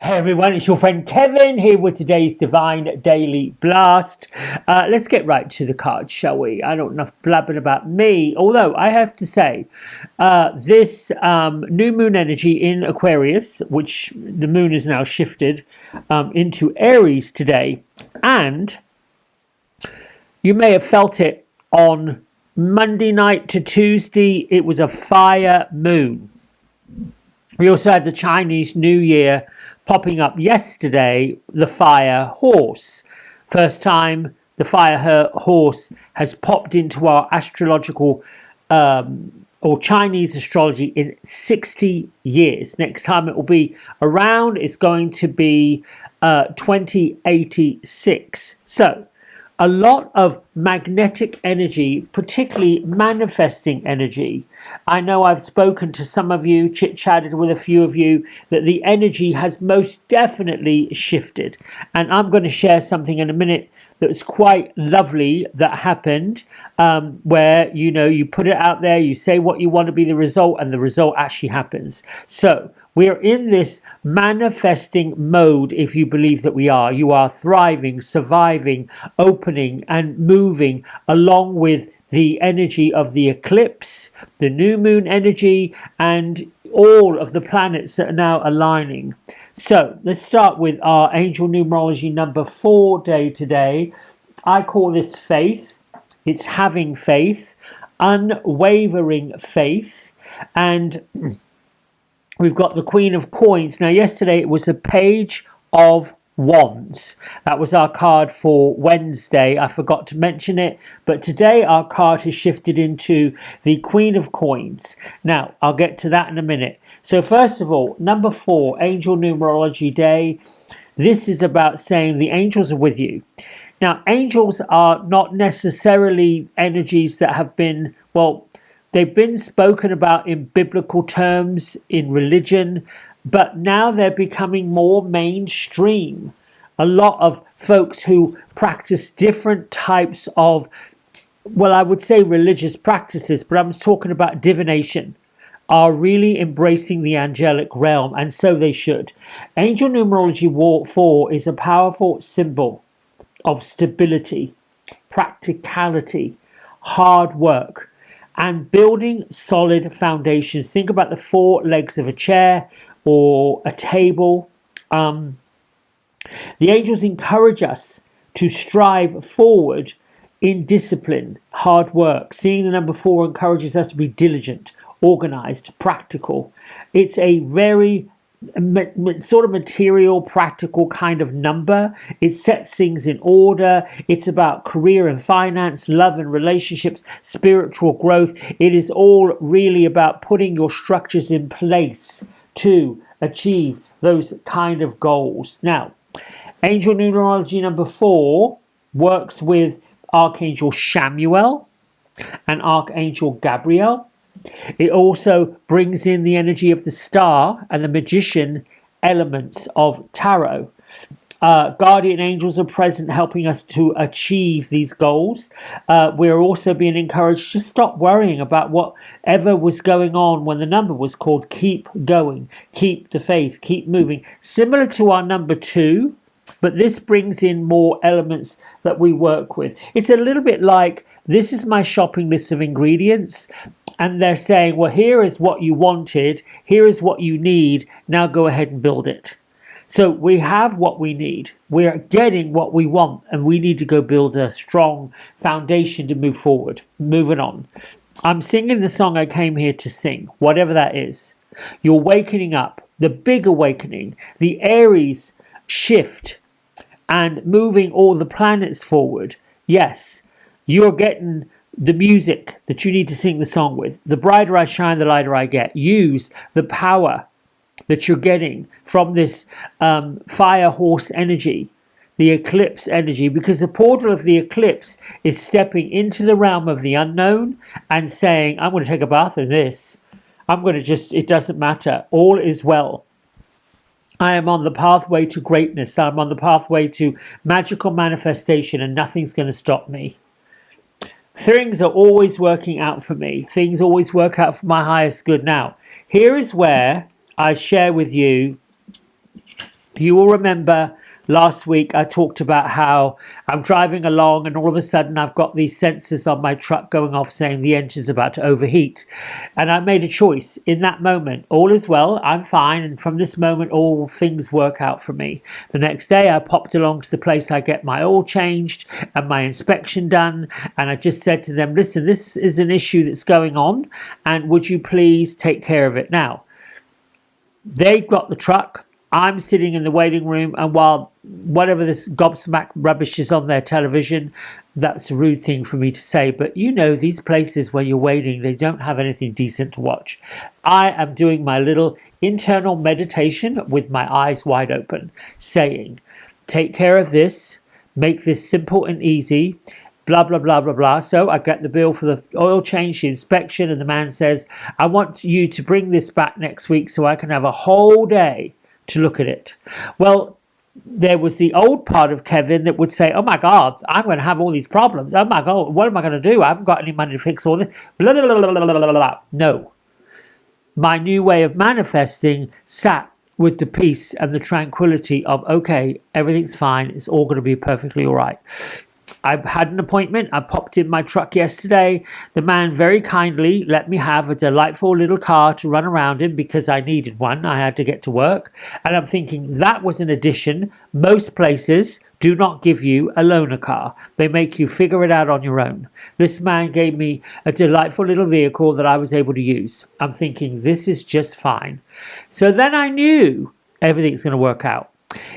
Hey everyone, it's your friend Kevin here with today's Divine Daily Blast. Let's get right to the cards, shall we? I don't enough blabbing about me, although I have to say, this new moon energy in Aquarius, which the moon is now shifted into Aries today, and you may have felt it on Monday night to Tuesday. It was a fire moon. We also had the Chinese New Year popping up yesterday, the fire horse. First time the fire horse has popped into our astrological or Chinese astrology in 60 years. Next time it will be around, it's going to be 2086. So a lot of magnetic energy, particularly manifesting energy. I know I've spoken to some of you, chit-chatted with a few of you, that the energy has most definitely shifted. And I'm going to share something in a minute that's quite lovely that happened, where, you know, you put it out there, you say what you want to be the result, and the result actually happens. So we're in this manifesting mode, if you believe that we are. You are thriving, surviving, opening, and moving along with the energy of the eclipse, the new moon energy, and all of the planets that are now aligning. So let's start with our angel numerology number 4 day today. I call this faith. It's having faith, unwavering faith, and we've got the Queen of Coins. Now, yesterday it was a Page of Wands. That was our card for Wednesday. I forgot to mention it, but today our card has shifted into the Queen of Coins. Now, I'll get to that in a minute. So first of all, number 4, Angel Numerology Day. This is about saying the angels are with you. Now, angels are not necessarily energies that have been, well, they've been spoken about in biblical terms, in religion, but now they're becoming more mainstream. A lot of folks who practice different types of, well, I would say religious practices, but I'm talking about divination, are really embracing the angelic realm, and so they should. Angel Numerology 4 is a powerful symbol of stability, practicality, hard work, and building solid foundations. Think about the 4 legs of a chair or a table. The angels encourage us to strive forward in discipline, hard work. Seeing the number 4 encourages us to be diligent, organized, practical. It's a very sort of material, practical kind of number. It sets things in order. It's about career and finance, love and relationships, spiritual growth. It is all really about putting your structures in place to achieve those kind of goals. Now, Angel Numerology number 4 works with Archangel Chamuel and Archangel Gabriel. It also brings in the energy of the star and the magician elements of tarot. Guardian angels are present, helping us to achieve these goals. We're also being encouraged to stop worrying about whatever was going on when the number was called. Keep going, keep the faith, keep moving. Similar to our number 2, but this brings in more elements that we work with. It's a little bit like, this is my shopping list of ingredients, and they're saying, well, here is what you wanted, here is what you need, now go ahead and build it. So we have what we need, we're getting what we want, and we need to go build a strong foundation to move forward. Moving on. I'm singing the song I came here to sing, whatever that is. You're wakening up, the big awakening, the Aries shift, and moving all the planets forward. Yes, you're getting the music that you need to sing the song with. The brighter I shine, the lighter I get. Use the power that you're getting from this fire horse energy, the eclipse energy, because the portal of the eclipse is stepping into the realm of the unknown and saying, I'm going to take a bath in this. I'm going to just, it doesn't matter. All is well. I am on the pathway to greatness. I'm on the pathway to magical manifestation, and nothing's going to stop me. Things are always working out for me. Things always work out for my highest good. Now, here is where I share with you You will remember last week I talked about how I'm driving along and all of a sudden I've got these sensors on my truck going off saying the engine's about to overheat. And I made a choice in that moment. All is well, I'm fine, and from this moment all things work out for me. The next day I popped along to the place I get my oil changed and my inspection done, and I just said to them, listen, this is an issue that's going on and would you please take care of it now? They got the truck. I'm sitting in the waiting room, and while whatever this gobsmack rubbish is on their television, that's a rude thing for me to say, but you know, these places where you're waiting, they don't have anything decent to watch. I am doing my little internal meditation with my eyes wide open, saying, take care of this, make this simple and easy, blah, blah, blah, blah, blah. So I get the bill for the oil change, the inspection, and the man says, I want you to bring this back next week so I can have a whole day to look at it. Well, there was the old part of Kevin that would say, oh my God, I'm going to have all these problems. Oh my God, what am I going to do? I haven't got any money to fix all this. Blah, blah, blah, blah, blah, blah, blah. No. My new way of manifesting sat with the peace and the tranquility of, okay, everything's fine. It's all going to be perfectly all right. I had an appointment. I popped in my truck yesterday. The man very kindly let me have a delightful little car to run around in because I needed one. I had to get to work. And I'm thinking that was an addition. Most places do not give you a loaner car. They make you figure it out on your own. This man gave me a delightful little vehicle that I was able to use. I'm thinking this is just fine. So then I knew everything's going to work out.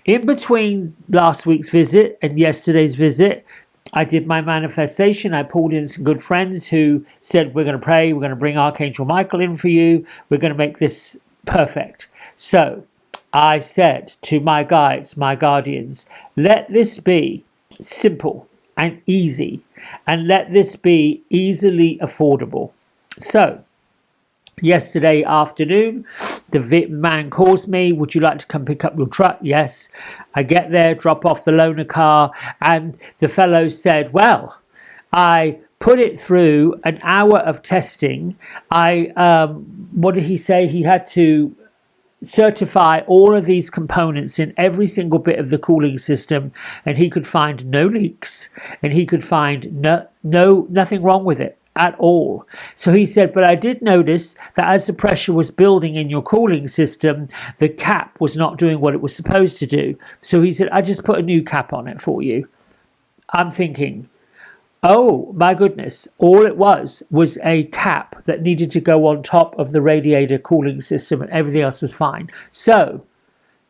In between last week's visit and yesterday's visit, I did my manifestation. I pulled in some good friends who said, we're going to pray, we're going to bring Archangel Michael in for you, we're going to make this perfect. So I said to my guides, my guardians, let this be simple and easy, and let this be easily affordable. So yesterday afternoon, the man calls me, would you like to come pick up your truck? Yes. I get there, drop off the loaner car, and the fellow said, well, I put it through an hour of testing. What did he say? He had to certify all of these components in every single bit of the cooling system, and he could find no leaks, and he could find nothing wrong with it at all. So he said, but I did notice that as the pressure was building in your cooling system, the cap was not doing what it was supposed to do. So he said, I just put a new cap on it for you. I'm thinking, oh my goodness, all it was a cap that needed to go on top of the radiator cooling system, and everything else was fine. So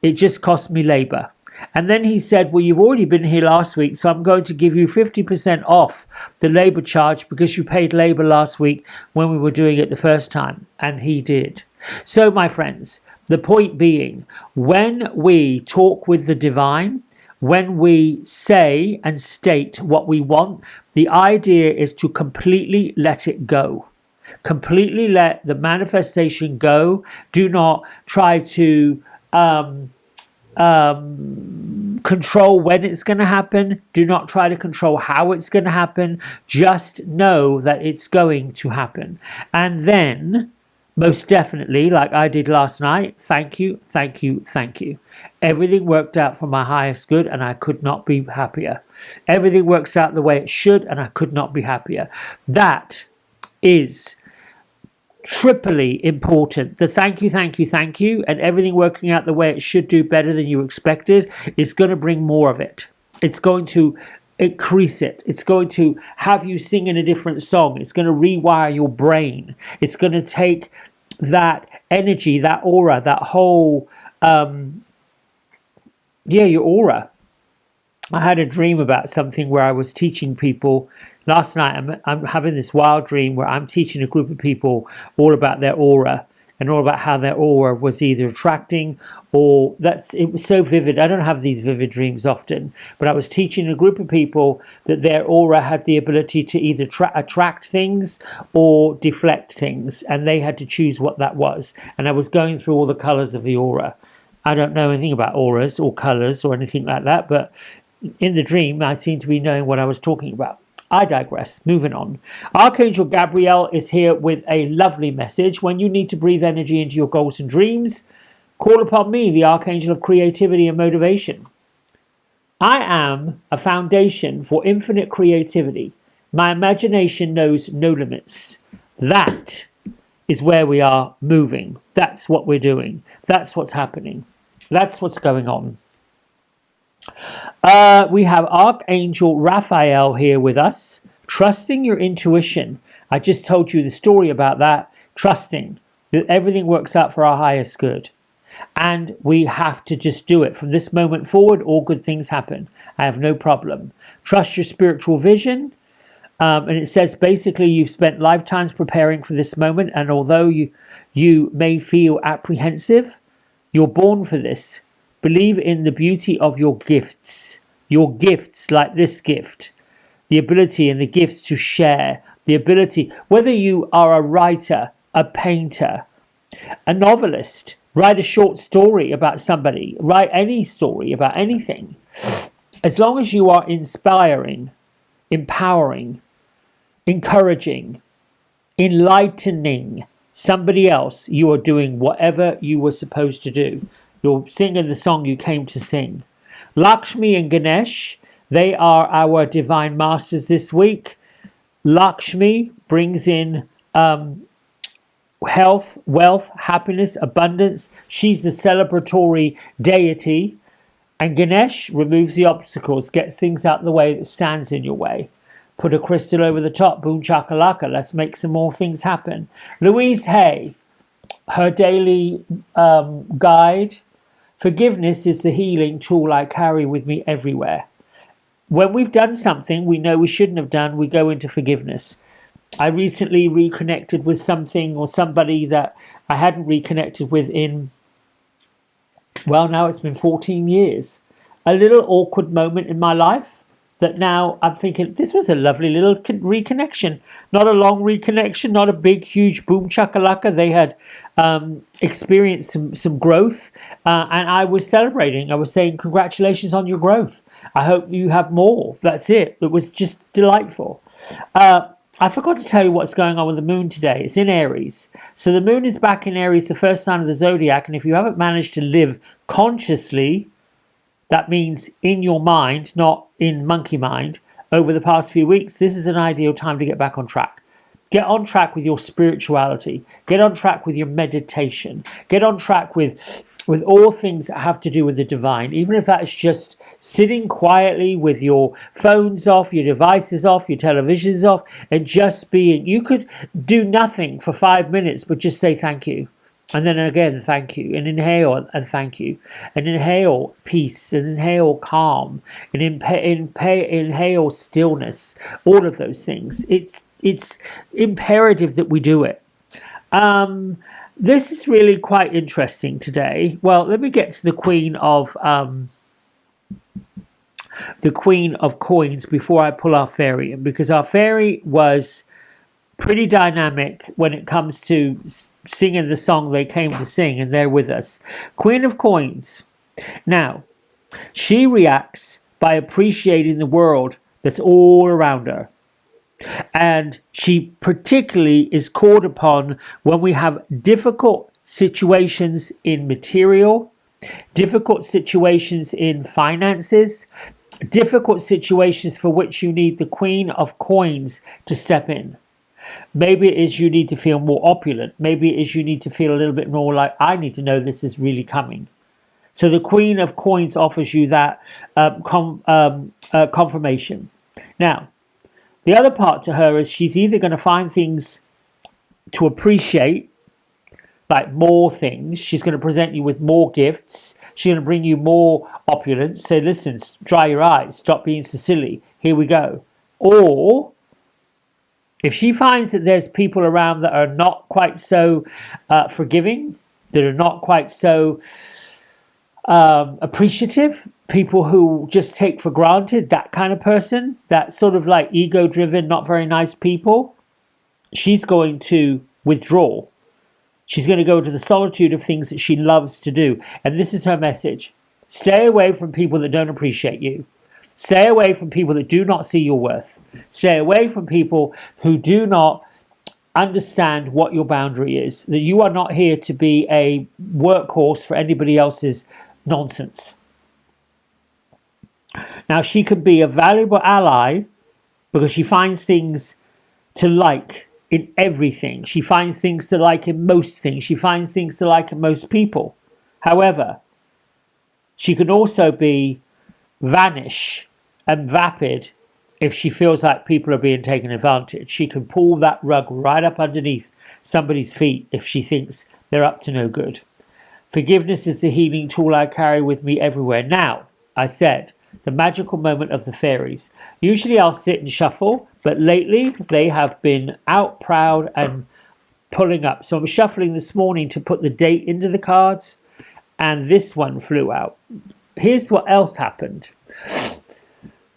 it just cost me labor. And then he said, well, you've already been here last week, so I'm going to give you 50% off the labor charge because you paid labor last week when we were doing it the first time. And he did. So, my friends, the point being, when we talk with the divine, when we say and state what we want, the idea is to completely let it go. Completely let the manifestation go. Do not try to control when it's going to happen. Do not try to control how it's going to happen. Just know that it's going to happen. And then, most definitely, like I did last night, thank you, thank you, thank you. Everything worked out for my highest good, and I could not be happier. Everything works out the way it should, and I could not be happier. That is triply important. The thank you, thank you, thank you, and everything working out the way it should do better than you expected is going to bring more of it. It's going to increase it. It's going to have you sing in a different song. It's going to rewire your brain. It's going to take that energy, that aura, that whole, your aura. I had a dream about something where I was teaching people. Last night, I'm having this wild dream where I'm teaching a group of people all about their aura and all about how their aura was either attracting or it was so vivid. I don't have these vivid dreams often, but I was teaching a group of people that their aura had the ability to either attract things or deflect things, and they had to choose what that was. And I was going through all the colors of the aura. I don't know anything about auras or colors or anything like that, but in the dream, I seemed to be knowing what I was talking about. I digress. Moving on. Archangel Gabriel is here with a lovely message. When you need to breathe energy into your goals and dreams, Call upon me, the Archangel of Creativity and Motivation. I am a foundation for infinite creativity. My imagination knows no limits. That is where we are moving. That's what we're doing. That's what's happening. That's what's going on. We have Archangel Raphael here with us. Trusting your intuition. I just told you the story about that. Trusting that everything works out for our highest good. And we have to just do it. From this moment forward, all good things happen. I have no problem. Trust your spiritual vision. And it says basically you've spent lifetimes preparing for this moment. And although you may feel apprehensive, you're born for this. Believe in the beauty of your gifts. Your gifts, like this gift. The ability and the gifts to share. The ability, whether you are a writer, a painter, a novelist, write a short story about somebody, write any story about anything. As long as you are inspiring, empowering, encouraging, enlightening somebody else, you are doing whatever you were supposed to do. You're singing the song you came to sing. Lakshmi and Ganesh, they are our divine masters this week. Lakshmi brings in health, wealth, happiness, abundance. She's the celebratory deity. And Ganesh removes the obstacles, gets things out of the way that stands in your way. Put a crystal over the top, boom chakalaka, let's make some more things happen. Louise Hay, her daily guide. Forgiveness is the healing tool I carry with me everywhere. When we've done something we know we shouldn't have done, we go into forgiveness. I recently reconnected with something or somebody that I hadn't reconnected with in, well, now it's been 14 years. A little awkward moment in my life that now I'm thinking, this was a lovely little reconnection. Not a long reconnection, not a big, huge boom chakalaka. They had experienced some growth and I was celebrating. I was saying, congratulations on your growth. I hope you have more. That's it. It was just delightful. I forgot to tell you what's going on with the moon today. It's in Aries. So the moon is back in Aries, the first sign of the zodiac. And if you haven't managed to live consciously, that means in your mind, not in monkey mind, over the past few weeks, this is an ideal time to get back on track. Get on track with your spirituality. Get on track with your meditation. Get on track with all things that have to do with the divine, even if that is just sitting quietly with your phones off, your devices off, your televisions off, and just being. You could do nothing for 5 minutes, but just say thank you. And then again, thank you. And inhale and thank you. And inhale peace. And inhale calm. And inhale stillness. All of those things. It's imperative that we do it. This is really quite interesting today. Well, let me get to the Queen of Coins before I pull our fairy in, because our fairy was pretty dynamic when it comes to singing the song they came to sing, and they're with us. Queen of Coins. Now, she reacts by appreciating the world that's all around her. And she particularly is called upon when we have difficult situations in material, difficult situations in finances, difficult situations for which you need the Queen of Coins to step in. Maybe it is you need to feel more opulent. Maybe it is you need to feel a little bit more like, I need to know this is really coming. So the Queen of Coins offers you that confirmation. Now, the other part to her is she's either going to find things to appreciate, like more things. She's going to present you with more gifts. She's going to bring you more opulence. Say, listen, dry your eyes. Stop being so silly. Here we go. Or if she finds that there's people around that are not quite so forgiving, that are not quite so appreciative, people who just take for granted, that kind of person, that sort of like ego-driven, not very nice people, she's going to withdraw. She's going to go to the solitude of things that she loves to do. And this is her message. Stay away from people that don't appreciate you. Stay away from people that do not see your worth. Stay away from people who do not understand what your boundary is, that you are not here to be a workhorse for anybody else's nonsense. Now, she can be a valuable ally because she finds things to like in everything. She finds things to like in most things. She finds things to like in most people. However, she can also be vanish and vapid if she feels like people are being taken advantage. She can pull that rug right up underneath somebody's feet if she thinks they're up to no good. Forgiveness is the healing tool I carry with me everywhere. Now, I said, the magical moment of the fairies. Usually I'll sit and shuffle, but lately they have been out proud and pulling up. So I'm shuffling this morning to put the date into the cards, and this one flew out. Here's what else happened.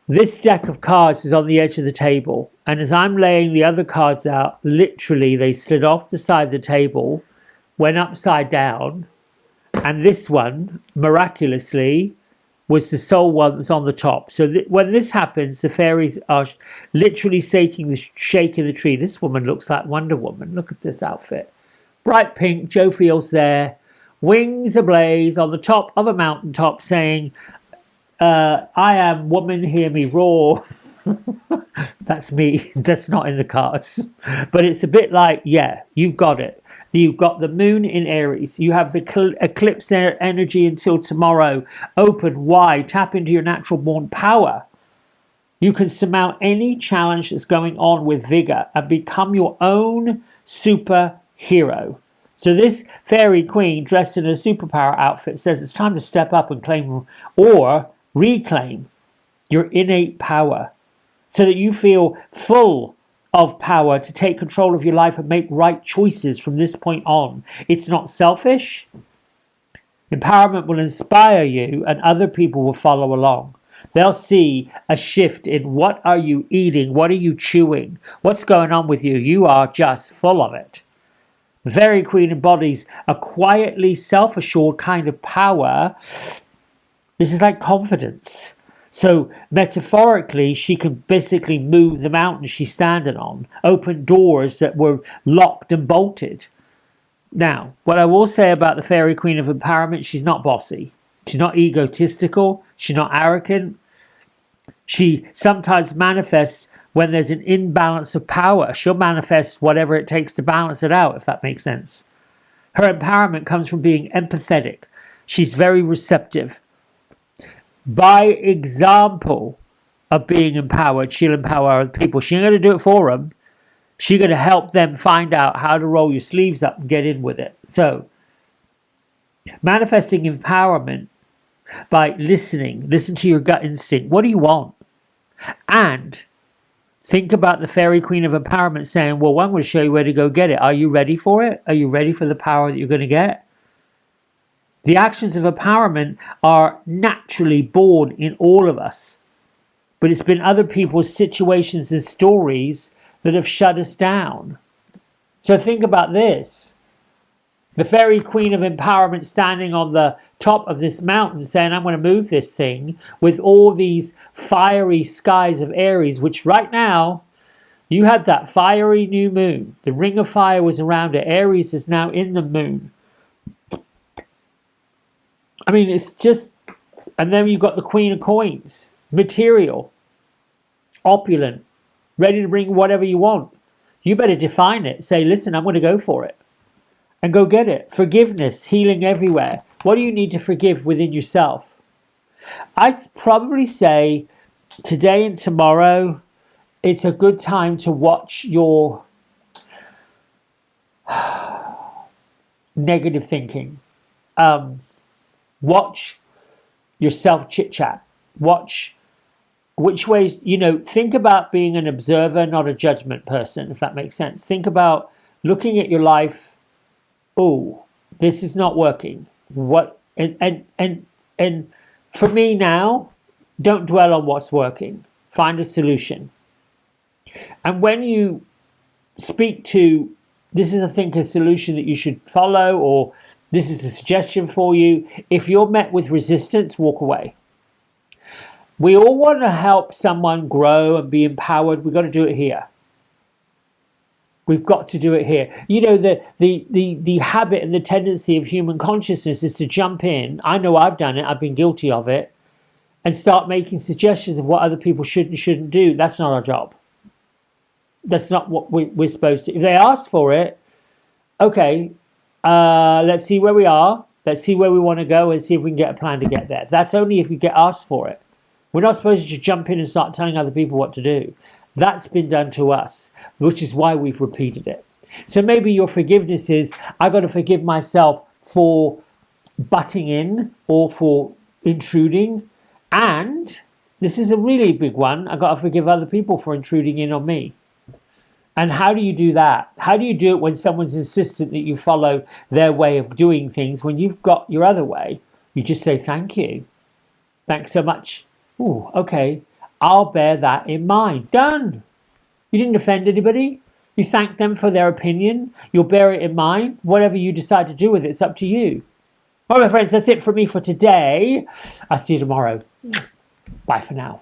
This deck of cards is on the edge of the table, and as I'm laying the other cards out, literally they slid off the side of the table, went upside down, and this one, miraculously, was the sole one that's on the top. So when this happens, the fairies are literally shaking the tree. This woman looks like Wonder Woman. Look at this outfit. Bright pink, Joe Field's there, wings ablaze on the top of a mountaintop saying, I am woman, hear me roar. That's me. That's not in the cards. But it's a bit like, yeah, you've got it. You've got the moon in Aries. You have the eclipse energy until tomorrow. Open wide. Tap into your natural born power. You can surmount any challenge that's going on with vigor and become your own superhero. So this fairy queen dressed in a superpower outfit says it's time to step up and claim or reclaim your innate power so that you feel full of power to take control of your life and make right choices from this point on. It's not selfish. Empowerment will inspire you and other people will follow along. They'll see a shift in what are you eating, what are you chewing, what's going on with you. You are just full of it. The fairy queen embodies a quietly self-assured kind of power. This is like confidence. So metaphorically, she can basically move the mountain she's standing on, open doors that were locked and bolted. Now, what I will say about the fairy queen of empowerment, she's not bossy. She's not egotistical. She's not arrogant. She sometimes manifests when there's an imbalance of power. She'll manifest whatever it takes to balance it out, if that makes sense. Her empowerment comes from being empathetic. She's very receptive. By example of being empowered, she'll empower other people. She ain't going to do it for them. She's going to help them find out how to roll your sleeves up and get in with it. So, manifesting empowerment by listening. Listen to your gut instinct. What do you want? And think about the fairy queen of empowerment saying, well, I'm going to show you where to go get it. Are you ready for it? Are you ready for the power that you're going to get? The actions of empowerment are naturally born in all of us. But it's been other people's situations and stories that have shut us down. So think about this. The fairy queen of empowerment standing on the top of this mountain saying, I'm going to move this thing with all these fiery skies of Aries, which right now, you had that fiery new moon. The ring of fire was around it. Aries is now in the moon. I mean, it's just, and then you've got the Queen of Coins, material, opulent, ready to bring whatever you want. You better define it. Say, listen, I'm going to go for it. And go get it. Forgiveness, healing everywhere. What do you need to forgive within yourself? I'd probably say today and tomorrow, it's a good time to watch your negative thinking. Watch your self chit-chat. Watch which ways, think about being an observer, not a judgment person, if that makes sense. Think about looking at your life. Oh, this is not working. What? And for me now, don't dwell on what's working. Find a solution. And when you speak to, this is, I think, a solution that you should follow, or this is a suggestion for you. If you're met with resistance, walk away. We all want to help someone grow and be empowered. We've got to do it here. We've got to do it here. You know, the habit and the tendency of human consciousness is to jump in. I know I've done it. I've been guilty of it. And start making suggestions of what other people should and shouldn't do. That's not our job. That's not what we're supposed to. If they ask for it, okay, let's see where we are. Let's see where we want to go and see if we can get a plan to get there. That's only if you get asked for it. We're not supposed to just jump in and start telling other people what to do. That's been done to us, which is why we've repeated it. So maybe your forgiveness is, I got to forgive myself for butting in or for intruding. And this is a really big one. I got to forgive other people for intruding in on me. And how do you do that? How do you do it when someone's insistent that you follow their way of doing things when you've got your other way? You just say, thank you. Thanks so much. Ooh, okay. I'll bear that in mind. Done. You didn't offend anybody. You thanked them for their opinion. You'll bear it in mind. Whatever you decide to do with it, it's up to you. All right, my friends, that's it from me for today. I'll see you tomorrow. Bye for now.